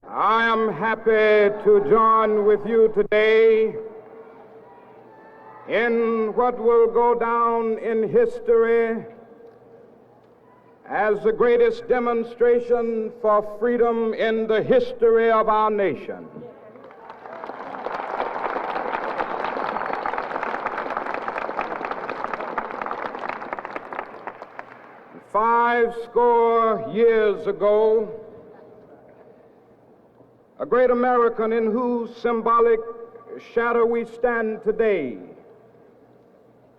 I am happy to join with you today in what will go down in history as the greatest demonstration for freedom in the history of our nation. Five score years ago, a great American in whose symbolic shadow we stand today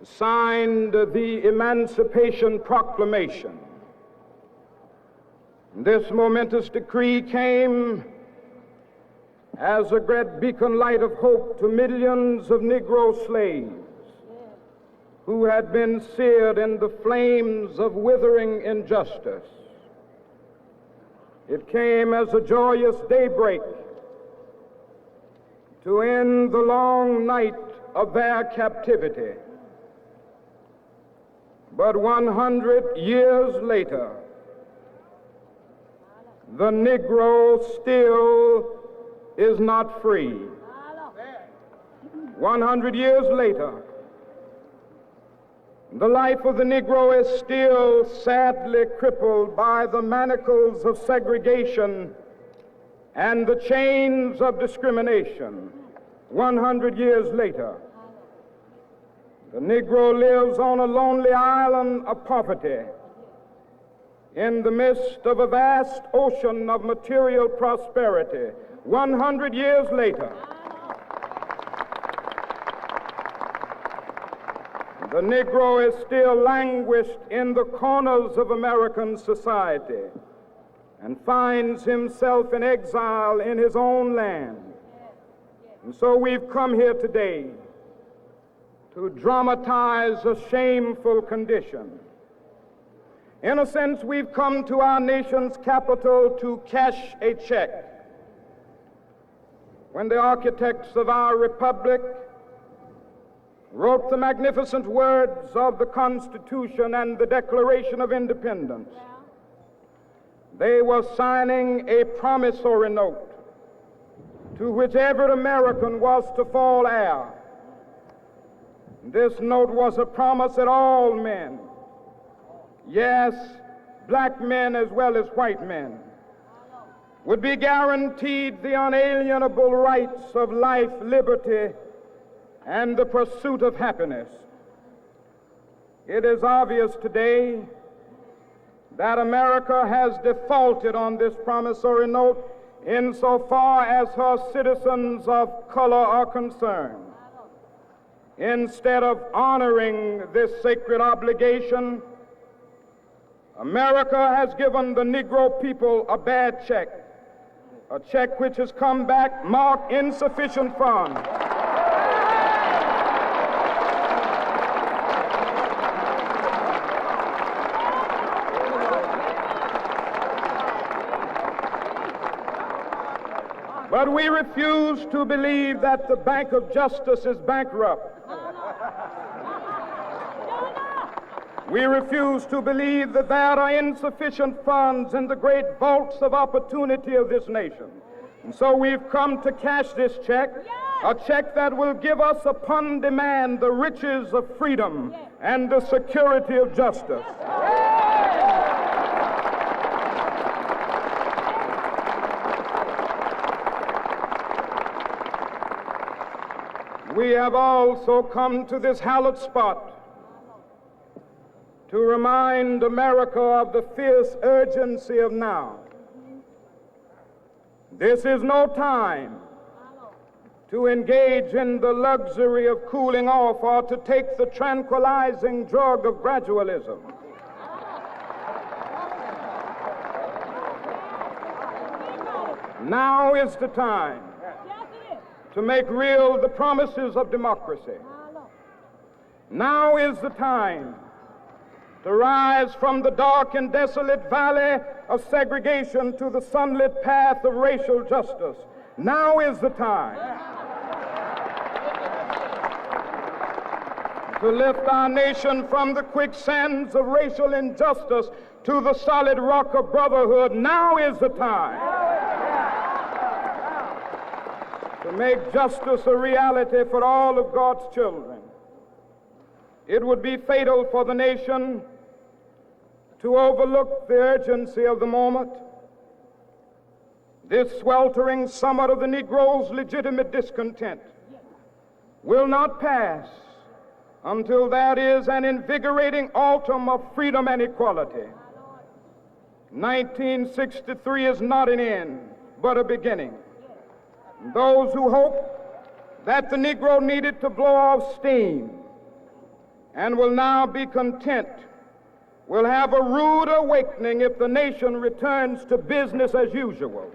signed the Emancipation Proclamation. This momentous decree came as a great beacon light of hope to millions of Negro slaves who had been seared in the flames of withering injustice. It came as a joyous daybreak to end the long night of their captivity. But 100 years later, the Negro still is not free. 100 years later, the life of the Negro is still sadly crippled by the manacles of segregation and the chains of discrimination. 100 years later, the Negro lives on a lonely island of poverty in the midst of a vast ocean of material prosperity. 100 years later, the Negro is still languished in the corners of American society and finds himself in exile in his own land. And so we've come here today to dramatize a shameful condition. In a sense, we've come to our nation's capital to cash a check. When the architects of our republic wrote the magnificent words of the Constitution and the Declaration of Independence, they were signing a promissory note to which every American was to fall heir. This note was a promise that all men, yes, black men as well as white men, would be guaranteed the unalienable rights of life, liberty, and the pursuit of happiness. It is obvious today that America has defaulted on this promissory note insofar as her citizens of color are concerned. Instead of honoring this sacred obligation, America has given the Negro people a bad check, a check which has come back marked insufficient funds. But we refuse to believe that the Bank of Justice is bankrupt. We refuse to believe that there are insufficient funds in the great vaults of opportunity of this nation. And so we've come to cash this check, a check that will give us upon demand the riches of freedom and the security of justice. We have also come to this hallowed spot to remind America of the fierce urgency of now. This is no time to engage in the luxury of cooling off or to take the tranquilizing drug of gradualism. Now is the time to make real the promises of democracy. Now is the time to rise from the dark and desolate valley of segregation to the sunlit path of racial justice. Now is the time to lift our nation from the quicksands of racial injustice to the solid rock of brotherhood. Now is the time to make justice a reality for all of God's children. It would be fatal for the nation to overlook the urgency of the moment. This sweltering summer of the Negro's legitimate discontent will not pass until there is an invigorating autumn of freedom and equality. 1963 is not an end, but a beginning. Those who hope that the Negro needed to blow off steam and will now be content will have a rude awakening if the nation returns to business as usual.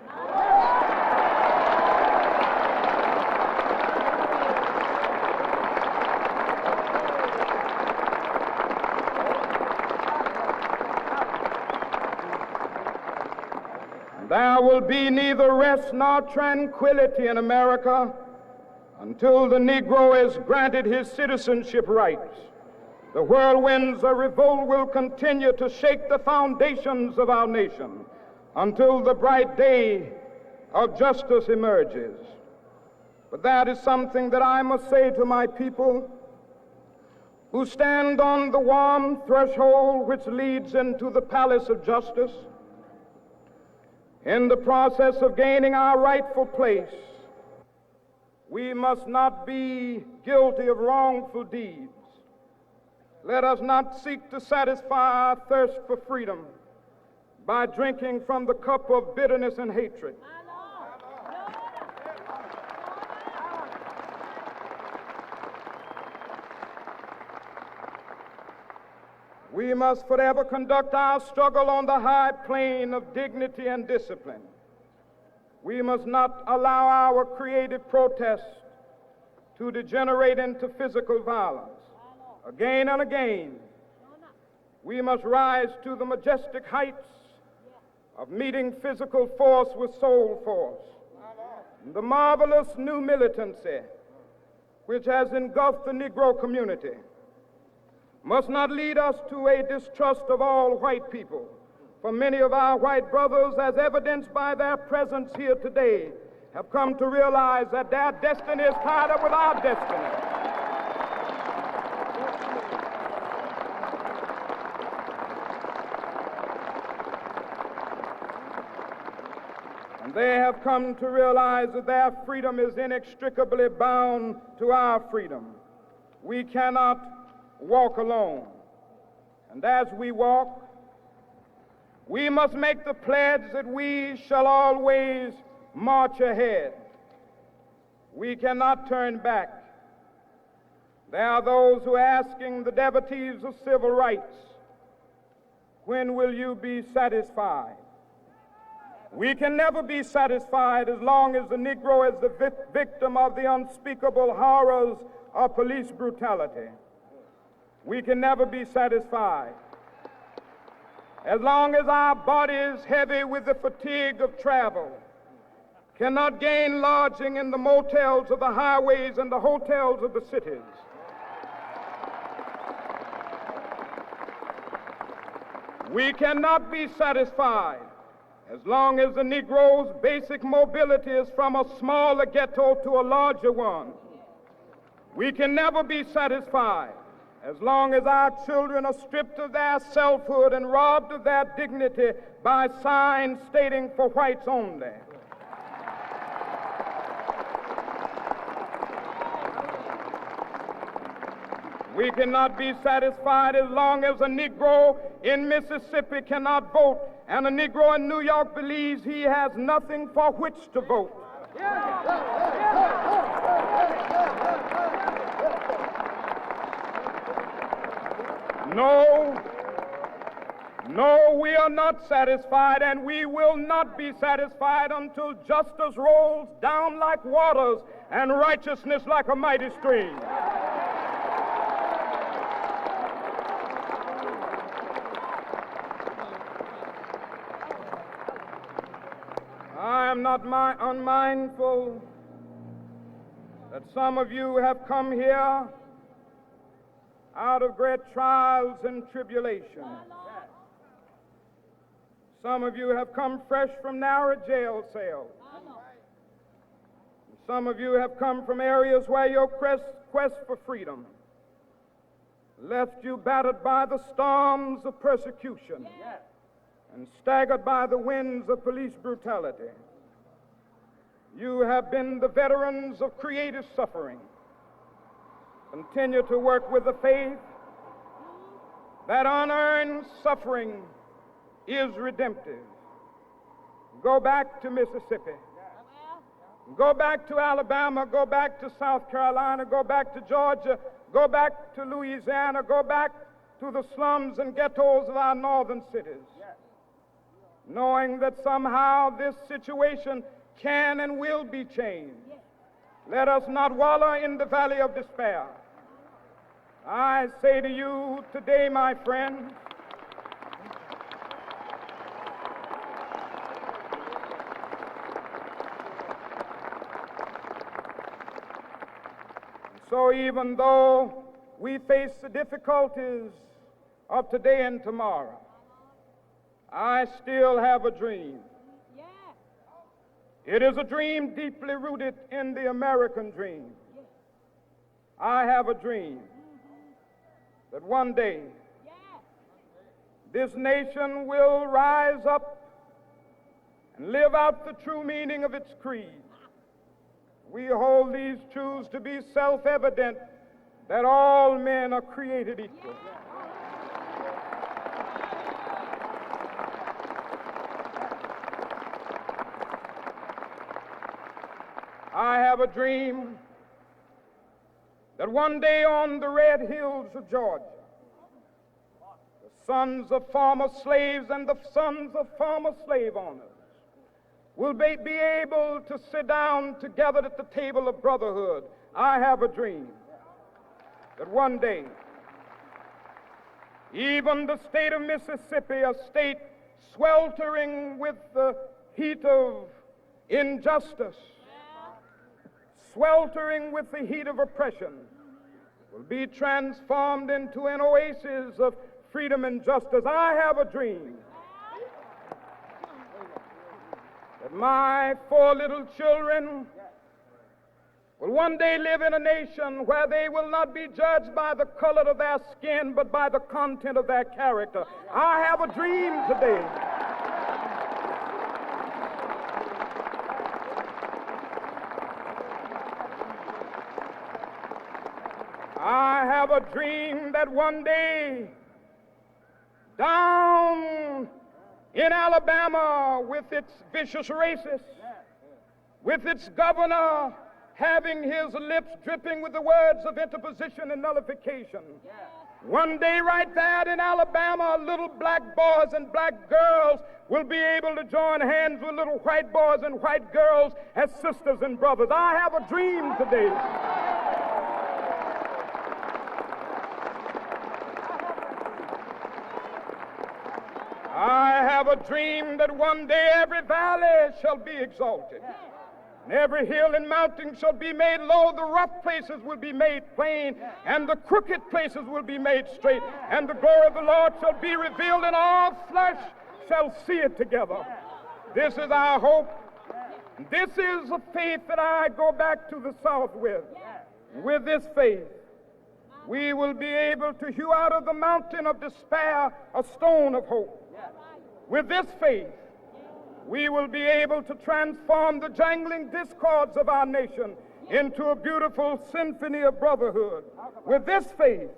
There will be neither rest nor tranquility in America until the Negro is granted his citizenship rights. The whirlwinds of revolt will continue to shake the foundations of our nation until the bright day of justice emerges. But that is something that I must say to my people who stand on the warm threshold which leads into the palace of justice. In the process of gaining our rightful place, we must not be guilty of wrongful deeds. Let us not seek to satisfy our thirst for freedom by drinking from the cup of bitterness and hatred. We must forever conduct our struggle on the high plane of dignity and discipline. We must not allow our creative protest to degenerate into physical violence. Again and again, we must rise to the majestic heights of meeting physical force with soul force. The marvelous new militancy which has engulfed the Negro community must not lead us to a distrust of all white people. For many of our white brothers, as evidenced by their presence here today, have come to realize that their destiny is tied up with our destiny. And they have come to realize that their freedom is inextricably bound to our freedom. We cannot walk alone. And as we walk, we must make the pledge that we shall always march ahead. We cannot turn back. There are those who are asking the devotees of civil rights, when will you be satisfied? We can never be satisfied as long as the Negro is the victim of the unspeakable horrors of police brutality. We can never be satisfied as long as our bodies, heavy with the fatigue of travel, cannot gain lodging in the motels of the highways and the hotels of the cities. We cannot be satisfied as long as the Negro's basic mobility is from a smaller ghetto to a larger one. We can never be satisfied as long as our children are stripped of their selfhood and robbed of their dignity by signs stating for whites only. We cannot be satisfied as long as a Negro in Mississippi cannot vote and a Negro in New York believes he has nothing for which to vote. No, we are not satisfied, and we will not be satisfied until justice rolls down like waters and righteousness like a mighty stream. I am not unmindful that some of you have come here out of great trials and tribulations. Some of you have come fresh from narrow jail cells. Some of you have come from areas where your quest for freedom left you battered by the storms of persecution and staggered by the winds of police brutality. You have been the veterans of creative suffering. Continue to work with the faith that unearned suffering is redemptive. Go back to Mississippi. Go back to Alabama. Go back to South Carolina. Go back to Georgia. Go back to Louisiana. Go back to the slums and ghettos of our northern cities, knowing that somehow this situation can and will be changed. Let us not wallow in the valley of despair. I say to you today, my friends, so even though we face the difficulties of today and tomorrow, I still have a dream. It is a dream deeply rooted in the American dream. I have a dream that one day this nation will rise up and live out the true meaning of its creed. We hold these truths to be self-evident, that all men are created equal. I have a dream that one day on the red hills of Georgia, the sons of former slaves and the sons of former slave owners will be able to sit down together at the table of brotherhood. I have a dream that one day, even the state of Mississippi, a state sweltering with the heat of injustice, sweltering with the heat of oppression, will be transformed into an oasis of freedom and justice. I have a dream that my 4 little children will one day live in a nation where they will not be judged by the color of their skin, but by the content of their character. I have a dream today I have a dream that one day down in Alabama, with its vicious racists, with its governor having his lips dripping with the words of interposition and nullification, one day right there in Alabama, little black boys and black girls will be able to join hands with little white boys and white girls as sisters and brothers. I have a dream today I have a dream that one day every valley shall be exalted, and every hill and mountain shall be made low. The rough places will be made plain, and the crooked places will be made straight, and the glory of the Lord shall be revealed, and all flesh shall see it together. This is our hope. This is a faith that I go back to the South with. With this faith, we will be able to hew out of the mountain of despair a stone of hope. With this faith, we will be able to transform the jangling discords of our nation into a beautiful symphony of brotherhood. With this faith,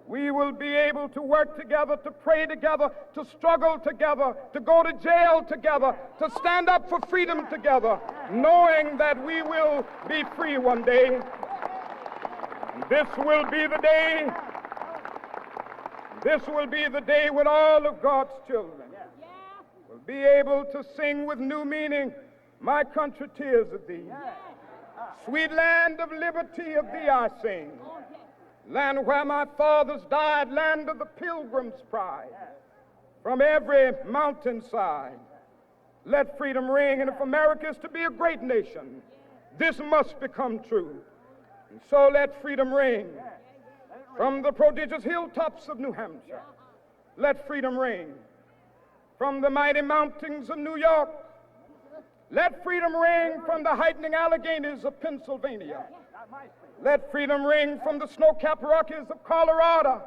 we will be able to work together, to pray together, to struggle together, to go to jail together, to stand up for freedom together, knowing that we will be free one day. This will be the day. This will be the day when all of God's children will be able to sing with new meaning, "My country, tears of thee. Sweet land of liberty, of thee I sing. Land where my fathers died, land of the pilgrim's pride. From every mountainside, let freedom ring. And if America is to be a great nation, this must become true. And so let freedom ring. From the prodigious hilltops of New Hampshire, let freedom ring. From the mighty mountains of New York, Let freedom ring from the heightening Alleghenies of Pennsylvania. Let freedom ring from the snow-capped Rockies of Colorado.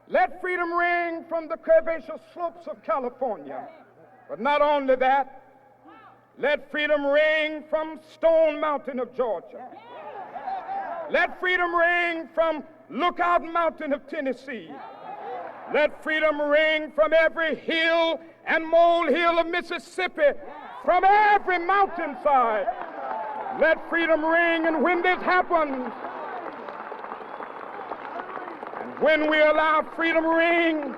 Let freedom ring from the curvaceous slopes of California. But not only that, let freedom ring from Stone Mountain of Georgia. Let freedom ring from Lookout Mountain of Tennessee. Let freedom ring from every hill and molehill of Mississippi, from every mountainside. Let freedom ring, and when this happens, and when we allow freedom ring,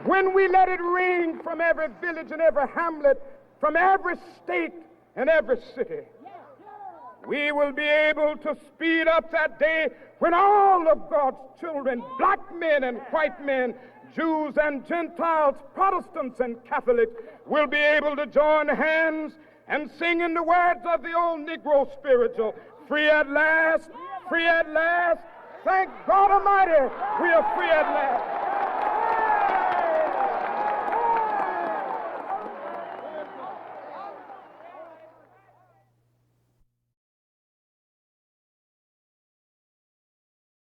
when we let it ring from every village and every hamlet, from every state and every city, we will be able to speed up that day when all of God's children, black men and white men, Jews and Gentiles, Protestants and Catholics, will be able to join hands and sing in the words of the old Negro spiritual, free at last, thank God Almighty, we are free at last.